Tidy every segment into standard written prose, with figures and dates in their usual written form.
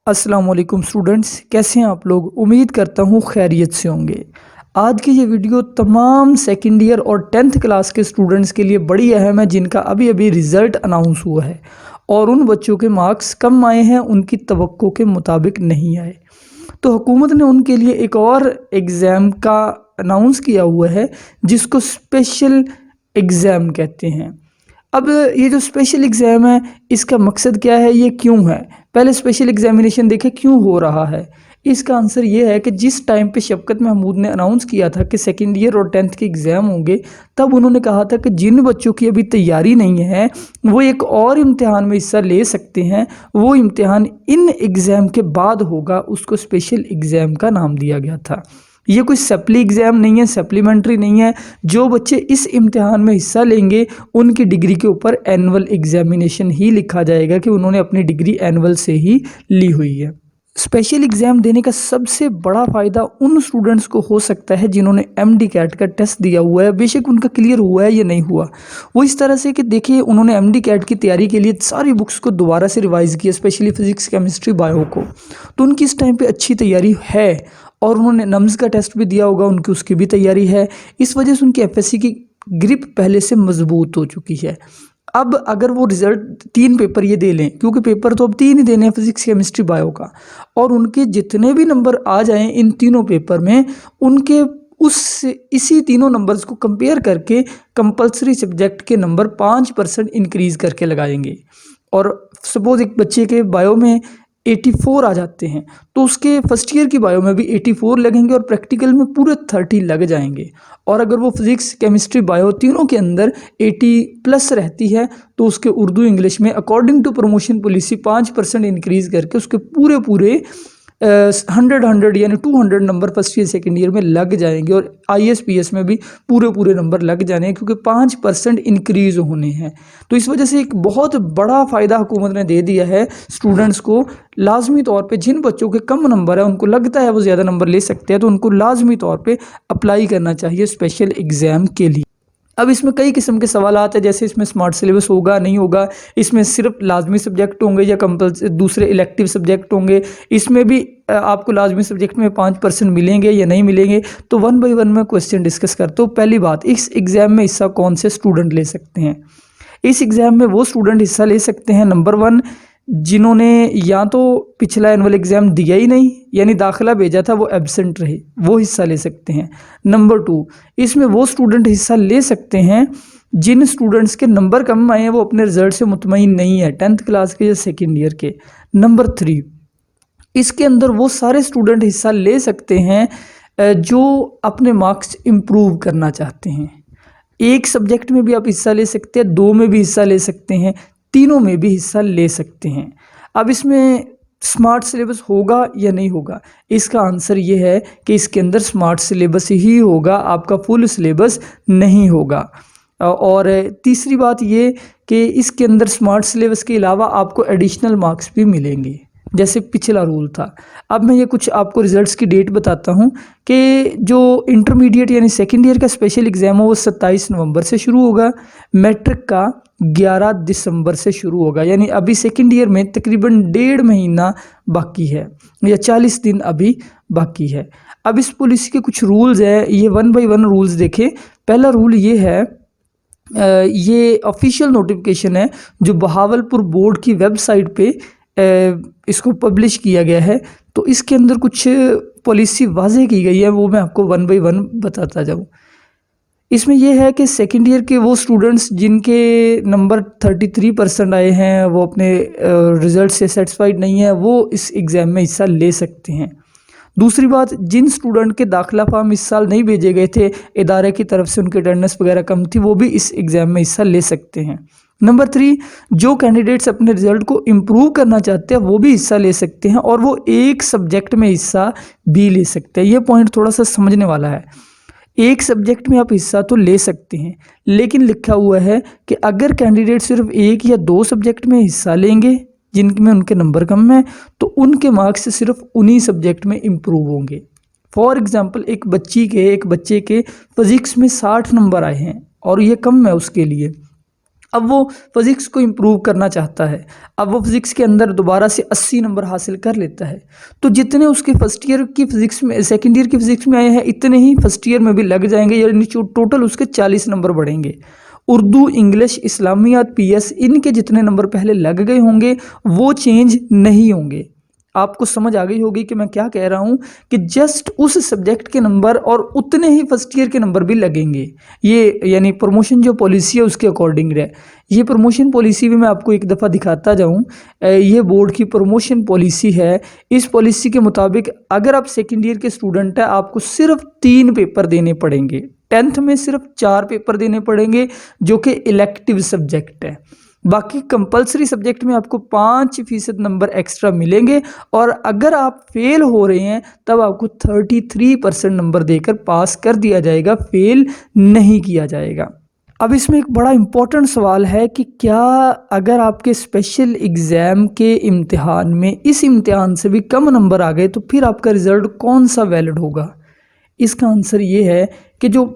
अस्सलाम वालेकुम स्टूडेंट्स, कैसे हैं आप लोग। उम्मीद करता हूँ खैरियत से होंगे। आज की ये वीडियो तमाम सेकेंड ईयर और 10th क्लास के स्टूडेंट्स के लिए बड़ी अहम है जिनका अभी अभी रिज़ल्ट अनाउंस हुआ है और उन बच्चों के मार्क्स कम आए हैं, उनकी तवक्को के मुताबिक नहीं आए। तो हुकूमत ने उनके लिए एक और एग्ज़ाम का अनाउंस किया हुआ है जिसको स्पेशल एग्ज़ाम कहते हैं। अब ये जो स्पेशल एग्ज़ाम है इसका मकसद क्या है, ये क्यों है। पहले स्पेशल एग्जामिनेशन देखें क्यों हो रहा है। इसका आंसर ये है कि जिस टाइम पे शफ़क़त महमूद ने अनाउंस किया था कि सेकेंड ईयर और 10th के एग्ज़ाम होंगे, तब उन्होंने कहा था कि जिन बच्चों की अभी तैयारी नहीं है वो एक और इम्तिहान में हिस्सा ले सकते हैं। वो इम्तिहान इन एग्ज़ाम के बाद होगा, उसको स्पेशल एग्ज़ाम का नाम दिया गया था। ये कोई सप्ली एग्ज़ाम नहीं है, सप्लीमेंट्री नहीं है। जो बच्चे इस इम्तिहान में हिस्सा लेंगे उनकी डिग्री के ऊपर एनुअल एग्जामिनेशन ही लिखा जाएगा कि उन्होंने अपनी डिग्री एनुअल से ही ली हुई है। स्पेशल एग्ज़ाम देने का सबसे बड़ा फ़ायदा उन स्टूडेंट्स को हो सकता है जिन्होंने एमडी कैट का टेस्ट दिया हुआ है, बेशक उनका क्लियर हुआ है या नहीं हुआ। वो इस तरह से कि देखिए उन्होंने एमडी कैट की तैयारी के लिए सारी बुक्स को दोबारा से रिवाइज़ किया, स्पेशली फिज़िक्स, केमिस्ट्री, बायो को। तो उनकी इस टाइम पे अच्छी तैयारी है और उन्होंने नम्स का टेस्ट भी दिया होगा, उनकी उसकी भी तैयारी है। इस वजह से उनकी एफएससी की ग्रिप पहले से मजबूत हो चुकी है। अब अगर वो रिज़ल्ट 3 पेपर ये दे लें, क्योंकि पेपर तो अब 3 ही देने हैं, फिज़िक्स, केमिस्ट्री, बायो का, और उनके जितने भी नंबर आ जाएं इन तीनों पेपर में, उनके इसी तीनों नंबर्स को कंपेयर करके कंपलसरी सब्जेक्ट के नंबर 5% इंक्रीज़ करके लगाएंगे। और सपोज़ एक बच्चे के बायो में 84 आ जाते हैं तो उसके फर्स्ट ईयर की बायो में भी 84 लगेंगे और प्रैक्टिकल में पूरे 30 लग जाएंगे। और अगर वो फिज़िक्स, केमिस्ट्री, बायो तीनों के अंदर 80 प्लस रहती है तो उसके उर्दू इंग्लिश में according to promotion policy 5% increase करके उसके पूरे 100 यानी 200 number first year second year में लग जाएंगे। और IAS-PS में भी पूरे नंबर लग जाने हैं क्योंकि 5% इंक्रीज़ होने हैं। तो इस वजह से एक बहुत बड़ा फ़ायदा हुकूमत ने दे दिया है स्टूडेंट्स को। लाजमी तौर पे जिन बच्चों के कम नंबर है, उनको लगता है वो ज़्यादा नंबर ले सकते हैं, तो उनको लाजमी तौर पे अप्लाई करना चाहिए स्पेशल एग्ज़ाम के लिए। अब इसमें कई किस्म के सवाल आते हैं, जैसे इसमें स्मार्ट सिलेबस होगा नहीं होगा, इसमें सिर्फ लाजमी सब्जेक्ट होंगे या दूसरे इलेक्टिव सब्जेक्ट होंगे, इसमें भी आपको लाजमी सब्जेक्ट में 5% मिलेंगे या नहीं मिलेंगे। तो 1 बाय 1 में क्वेश्चन डिस्कस करते हो। पहली बात, इस एग्ज़ाम में हिस्सा कौन से स्टूडेंट ले सकते हैं। इस एग्ज़ाम में वो स्टूडेंट हिस्सा ले सकते हैं, नंबर 1, जिन्होंने या तो पिछला एनुअल एग्ज़ाम दिया ही नहीं यानी दाखिला भेजा था वो एब्सेंट रहे, वो हिस्सा ले सकते हैं। नंबर 2, इसमें वो स्टूडेंट हिस्सा ले सकते हैं जिन स्टूडेंट्स के नंबर कम आए हैं, वो अपने रिज़ल्ट से मुतमईन नहीं है, 10th क्लास के या सेकेंड ईयर के। नंबर 3, इसके अंदर वो सारे स्टूडेंट हिस्सा ले सकते हैं जो अपने मार्क्स इम्प्रूव करना चाहते हैं। एक सब्जेक्ट में भी आप हिस्सा ले सकते हैं, 2 में भी हिस्सा ले सकते हैं, तीनों में भी हिस्सा ले सकते हैं। अब इसमें स्मार्ट सिलेबस होगा या नहीं होगा, इसका आंसर ये है कि इसके अंदर स्मार्ट सिलेबस ही होगा, आपका फुल सिलेबस नहीं होगा। और तीसरी बात ये कि इसके अंदर स्मार्ट सिलेबस के अलावा आपको एडिशनल मार्क्स भी मिलेंगे, जैसे पिछला रूल था। अब मैं ये कुछ आपको रिज़ल्ट्स की डेट बताता हूँ कि जो इंटरमीडिएट यानी सेकेंड ईयर का स्पेशल एग्ज़ाम हो वो 27 नवंबर से शुरू होगा, मैट्रिक का 11 दिसंबर से शुरू होगा। यानी अभी सेकेंड ईयर में तकरीबन 1.5 महीना बाकी है या 40 दिन अभी बाकी है। अब इस पॉलिसी के कुछ रूल्स हैं, ये 1 बाय 1 रूल्स देखें। पहला रूल ये है, ये ऑफिशियल नोटिफिकेशन है जो बहावलपुर बोर्ड की वेबसाइट पे इसको पब्लिश किया गया है। तो इसके अंदर कुछ पॉलिसी वाज़ेह की गई है, वो मैं आपको 1 बाय 1 बताता जाऊँ। इसमें यह है कि सेकेंड ईयर के वो स्टूडेंट्स जिनके नंबर 33% आए हैं, वो अपने रिज़ल्ट से सेटिस्फाइड नहीं है, वो इस एग्ज़ाम में हिस्सा ले सकते हैं। दूसरी बात, जिन स्टूडेंट के दाखिला फॉर्म इस साल नहीं भेजे गए थे, इदारे की तरफ से उनकी अटेंडेंस वगैरह कम थी, वो भी इस एग्ज़ाम में हिस्सा ले सकते हैं। नंबर 3, जो कैंडिडेट्स अपने रिज़ल्ट को इम्प्रूव करना चाहते हैं वो भी हिस्सा ले सकते हैं और वो एक सब्जेक्ट में हिस्सा भी ले सकते हैं। ये पॉइंट थोड़ा सा समझने वाला है। एक सब्जेक्ट में आप हिस्सा तो ले सकते हैं, लेकिन लिखा हुआ है कि अगर कैंडिडेट सिर्फ 1 या 2 सब्जेक्ट में हिस्सा लेंगे जिनमें उनके नंबर कम हैं, तो उनके मार्क्स सिर्फ उन्हीं सब्जेक्ट में इम्प्रूव होंगे। फॉर एग्ज़ाम्पल, एक बच्चे के फिज़िक्स में 60 नंबर आए हैं और ये कम है उसके लिए। अब वो फिज़िक्स को इम्प्रूव करना चाहता है, अब वो फिज़िक्स के अंदर दोबारा से 80 नंबर हासिल कर लेता है, तो जितने उसके फर्स्ट ईयर की फ़िज़िक्स में सेकंड ईयर की फ़िज़िक्स में आए हैं इतने ही फर्स्ट ईयर में भी लग जाएंगे, यानी टोटल उसके 40 नंबर बढ़ेंगे। उर्दू, इंग्लिश, इस्लामियात, पीएस इनके जितने नंबर पहले लग गए होंगे वो चेंज नहीं होंगे। आपको समझ आ गई होगी कि मैं क्या कह रहा हूँ कि जस्ट उस सब्जेक्ट के नंबर और उतने ही फर्स्ट ईयर के नंबर भी लगेंगे। ये यानी प्रमोशन जो पॉलिसी है उसके अकॉर्डिंग है। ये प्रमोशन पॉलिसी भी मैं आपको एक दफ़ा दिखाता जाऊँ। ये बोर्ड की प्रमोशन पॉलिसी है। इस पॉलिसी के मुताबिक अगर आप सेकेंड ईयर के स्टूडेंट हैं आपको सिर्फ 3 पेपर देने पड़ेंगे। 10th में सिर्फ 4 पेपर देने पड़ेंगे जो कि इलेक्टिव सब्जेक्ट है। बाकी कंपलसरी सब्जेक्ट में आपको 5% नंबर एक्स्ट्रा मिलेंगे और अगर आप फेल हो रहे हैं तब आपको 33% नंबर देकर पास कर दिया जाएगा, फेल नहीं किया जाएगा। अब इसमें एक बड़ा इम्पोर्टेंट सवाल है कि क्या अगर आपके स्पेशल एग्ज़ाम के इम्तिहान में इस इम्तिहान से भी कम नंबर आ गए तो फिर आपका रिज़ल्ट कौन सा वैलिड होगा? इसका आंसर ये है कि जो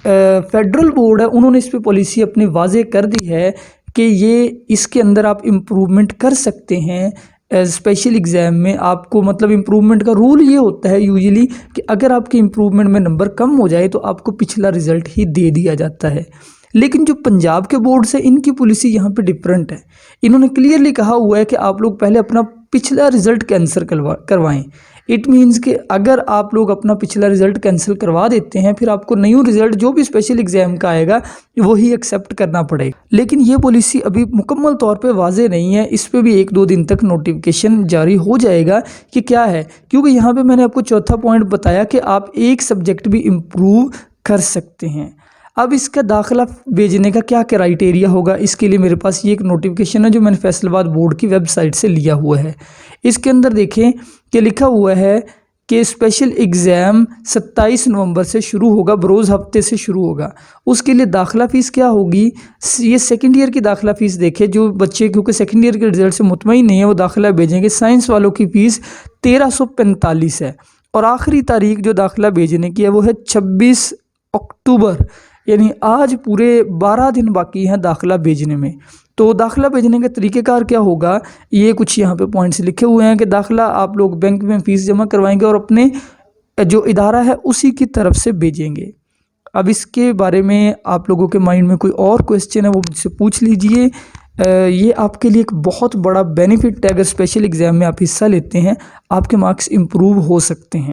फेडरल बोर्ड है उन्होंने इस पे पॉलिसी अपनी वाज़ेह कर दी है कि ये इसके अंदर आप इम्प्रूवमेंट कर सकते हैं। स्पेशल एग्ज़ाम में आपको मतलब इम्प्रूवमेंट का रूल ये होता है यूजुअली कि अगर आपके इम्प्रूवमेंट में नंबर कम हो जाए तो आपको पिछला रिज़ल्ट ही दे दिया जाता है। लेकिन जो पंजाब के बोर्ड से इनकी पॉलिसी यहाँ पे डिफरेंट है। इन्होंने क्लियरली कहा हुआ है कि आप लोग पहले अपना पिछला रिज़ल्ट कैंसिल करवाएं। इट मीन्स कि अगर आप लोग अपना पिछला रिज़ल्ट कैंसिल करवा देते हैं फिर आपको न्यू रिज़ल्ट जो भी स्पेशल एग्ज़ाम का आएगा वही एक्सेप्ट करना पड़ेगा। लेकिन ये पॉलिसी अभी मुकम्मल तौर पे वाज़ेह नहीं है, इस पे भी 1-2 दिन तक नोटिफिकेशन जारी हो जाएगा कि क्या है, क्योंकि यहाँ पे मैंने आपको चौथा पॉइंट बताया कि आप एक सब्जेक्ट भी इम्प्रूव कर सकते हैं। अब इसका दाखिला भेजने का क्या क्राइटेरिया होगा, इसके लिए मेरे पास ये एक नोटिफिकेशन है जो मैंने फैसलाबाद बोर्ड की वेबसाइट से लिया हुआ है। इसके अंदर देखें कि लिखा हुआ है कि स्पेशल एग्ज़ाम 27 नवंबर से शुरू होगा, बरोज़ हफ्ते से शुरू होगा। उसके लिए दाखिला फ़ीस क्या होगी, ये सेकंड ईयर की दाखिला फ़ीस देखें। जो बच्चे क्योंकि सेकंड ईयर के रिज़ल्ट से मुतमईन नहीं है वो दाखिला भेजेंगे। साइंस वालों की फ़ीस 1345 है और आखिरी तारीख जो दाखिला भेजने की है वो है 26 अक्टूबर, यानी आज पूरे 12 दिन बाकी हैं दाखिला भेजने में। तो दाखिला भेजने का तरीक़ेकार क्या होगा, ये कुछ यहाँ पे पॉइंट्स लिखे हुए हैं कि दाखिला आप लोग बैंक में फ़ीस जमा करवाएंगे और अपने जो इदारा है उसी की तरफ से भेजेंगे। अब इसके बारे में आप लोगों के माइंड में कोई और क्वेश्चन है वो मुझसे पूछ लीजिए। ये आपके लिए एक बहुत बड़ा बेनिफिट है, अगर स्पेशल एग्ज़ाम में आप हिस्सा लेते हैं आपके मार्क्स इम्प्रूव हो सकते हैं।